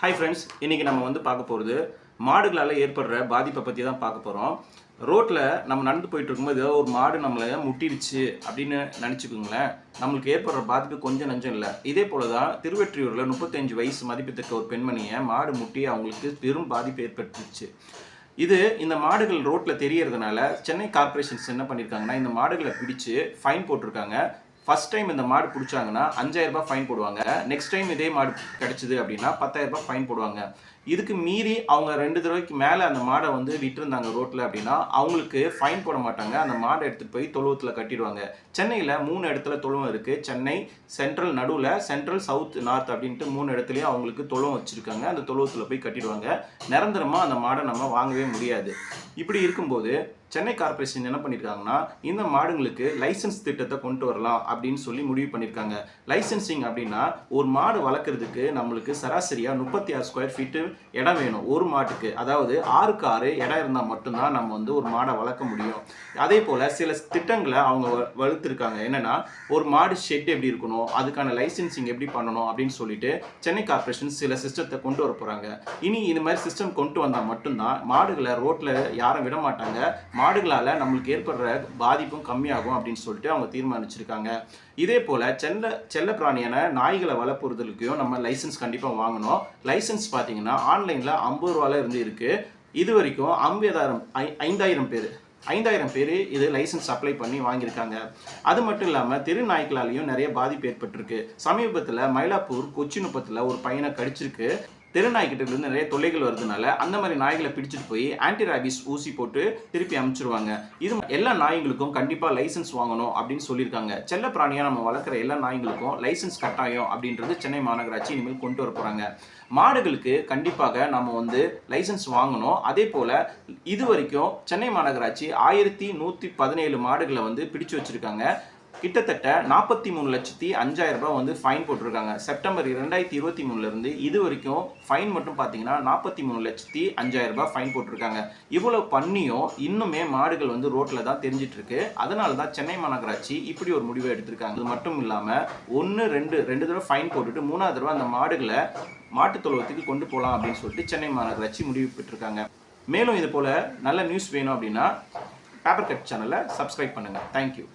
Hi friends, இன்றைக்கி நம்ம பார்க்க போகிறது மாடுகளால் ஏற்படுற பாதிப்பை பற்றி தான் பார்க்க போகிறோம். ரோட்டில் நம்ம நடந்து போயிட்டு இருக்கும்போது ஏதோ ஒரு மாடு நம்மளை முட்டிடுச்சு அப்படின்னு நினச்சிக்கோங்களேன். நம்மளுக்கு ஏற்படுற பாதிப்பு கொஞ்சம் நஞ்சம் இல்லை. இதே போல் தான் திருவெற்றியூரில் 35 வயசு மதிப்பித்தக்க ஒரு பெண்மணியை மாடு முட்டி அவங்களுக்கு பெரும் பாதிப்பு ஏற்பட்டுருச்சு. இந்த மாடுகள் ரோட்டில் தெரியறதுனால சென்னை கார்பரேஷன்ஸ் என்ன பண்ணியிருக்காங்கன்னா, இந்த மாடுகளை பிடிச்சு ஃபைன் போட்டிருக்காங்க. ஃபர்ஸ்ட் டைம் இந்த மாடு பிடிச்சாங்கன்னா 5000 ரூபாய் ஃபைன் போடுவாங்க. நெக்ஸ்ட் டைம் இதே மாடு கிடைச்சிது அப்படின்னா 10,000 ரூபாய் ஃபைன் போடுவாங்க. இதுக்கு மீறி அவங்க 2 தடவைக்கு மேலே அந்த மாடை விட்டுருந்தாங்க ரோட்டில் அப்படின்னா அவங்களுக்கு ஃபைன் போட மாட்டாங்க. அந்த மாடை எடுத்துகிட்டு போய் தொழுவத்தில் கட்டிடுவாங்க. சென்னையில் 3 இடத்துல தொழுவம் இருக்குது. சென்னை சென்ட்ரல், நடுவில் சென்ட்ரல், சவுத், நார்த் அப்படின்ட்டு 3 இடத்துலையும் அவங்களுக்கு தொழுவம் வச்சுருக்காங்க. அந்த தொழுவத்தில் போய் கட்டிடுவாங்க. நிரந்தரமாக அந்த மாடை நம்ம வாங்கவே முடியாது. இப்படி இருக்கும்போது சென்னை கார்பரேஷன் என்ன பண்ணியிருக்காங்கன்னா, இந்த மாடுங்களுக்கு லைசன்ஸ் திட்டத்தை கொண்டு வரலாம் அப்படின்னு சொல்லி முடிவு பண்ணியிருக்காங்க. லைசன்சிங் அப்படின்னா, ஒரு மாடு வளர்க்குறதுக்கு நம்மளுக்கு சராசரியாக 36 ஸ்கொயர் ஃபீட்டு இடம் வேணும் ஒரு மாட்டுக்கு. அதாவது 6க்கு 6 இடம் இருந்தால் மட்டும்தான் நம்ம ஒரு மாடை வளர்க்க முடியும். அதே போல் சில திட்டங்களை அவங்க வகுத்திருக்காங்க. என்னென்னா, ஒரு மாடு ஷெட் எப்படி இருக்கணும், அதுக்கான லைசன்சிங் எப்படி பண்ணணும் அப்படின்னு சொல்லிட்டு சென்னை கார்பரேஷன் சில சிஸ்டத்தை கொண்டு வர போகிறாங்க. இனி இந்த மாதிரி சிஸ்டம் கொண்டு வந்தால் மட்டும்தான் மாடுகளை ரோட்டில் யாரும் விட மாட்டாங்க. மாடுகளால் நம்மளுக்கு ஏற்படுற பாதிப்பும் கம்மியாகும் அப்படின்னு சொல்லிட்டு அவங்க தீர்மானிச்சிருக்காங்க. இதே போல் செல்ல பிராணியான நாய்களை வளர்ப்புறதுக்கும் நம்ம லைசன்ஸ் கண்டிப்பாக வாங்கணும். லைசன்ஸ் பார்த்தீங்கன்னா ஆன்லைனில் 50 ரூபால இருந்து இருக்குது. இது வரைக்கும் 5,000 பேர் இது லைசன்ஸ் அப்ளை பண்ணி வாங்கியிருக்காங்க. அது மட்டும் இல்லாமல் தெரு நாய்களாலையும் நிறைய பாதிப்பு ஏற்பட்டிருக்கு. சமீபத்தில் மயிலாப்பூர் கொச்சினுப்பத்தில் ஒரு பையனை கடிச்சிருக்கு. தெருநாய்கிட்ட இருந்து நிறைய தொல்லைகள் வருதுனால அந்த மாதிரி நாய்களை பிடிச்சிட்டு போய் ஆன்டி ராபிஸ் ஊசி போட்டு திருப்பி அனுப்பிச்சிருவாங்க. இது எல்லா நாய்களுக்கும் கண்டிப்பாக லைசன்ஸ் வாங்கணும் அப்படின்னு சொல்லியிருக்காங்க. செல்ல பிராணியாக நம்ம வளர்க்குற எல்லா நாய்களுக்கும் லைசன்ஸ் கட்டாயம் அப்படின்றது சென்னை மாநகராட்சி இனிமேல் கொண்டு வர போகிறாங்க. மாடுகளுக்கு கண்டிப்பாக நம்ம லைசன்ஸ் வாங்கணும். அதே போல் இது வரைக்கும் சென்னை மாநகராட்சி 1117 மாடுகளை பிடிச்சு வச்சுருக்காங்க. கிட்டத்தட்ட 43,05,000 ரூபாய் ஃபைன் போட்டிருக்காங்க. செப்டம்பர் 2023 இது வரைக்கும் ஃபைன் மட்டும் பார்த்தீங்கன்னா 43,05,000 ரூபாய் ஃபைன் போட்டிருக்காங்க. இவ்வளோ பண்ணியும் இன்னுமே மாடுகள் ரோட்டில் தான் தெரிஞ்சிட்டு இருக்கு. அதனால தான் சென்னை மாநகராட்சி இப்படி ஒரு முடிவை எடுத்திருக்காங்க. அது மட்டும் இல்லாமல் 2 தடவை ஃபைன் போட்டுட்டு 3வது தடவை அந்த மாடுகளை மாட்டுத் தொழுவத்துக்கு கொண்டு போகலாம் அப்படின்னு சொல்லிட்டு சென்னை மாநகராட்சி முடிவு பெற்றிருக்காங்க. மேலும் இது போல் நல்ல நியூஸ் வேணும் அப்படின்னா பேப்பர் கட் சேனலை சப்ஸ்கிரைப் பண்ணுங்கள். தேங்க்யூ.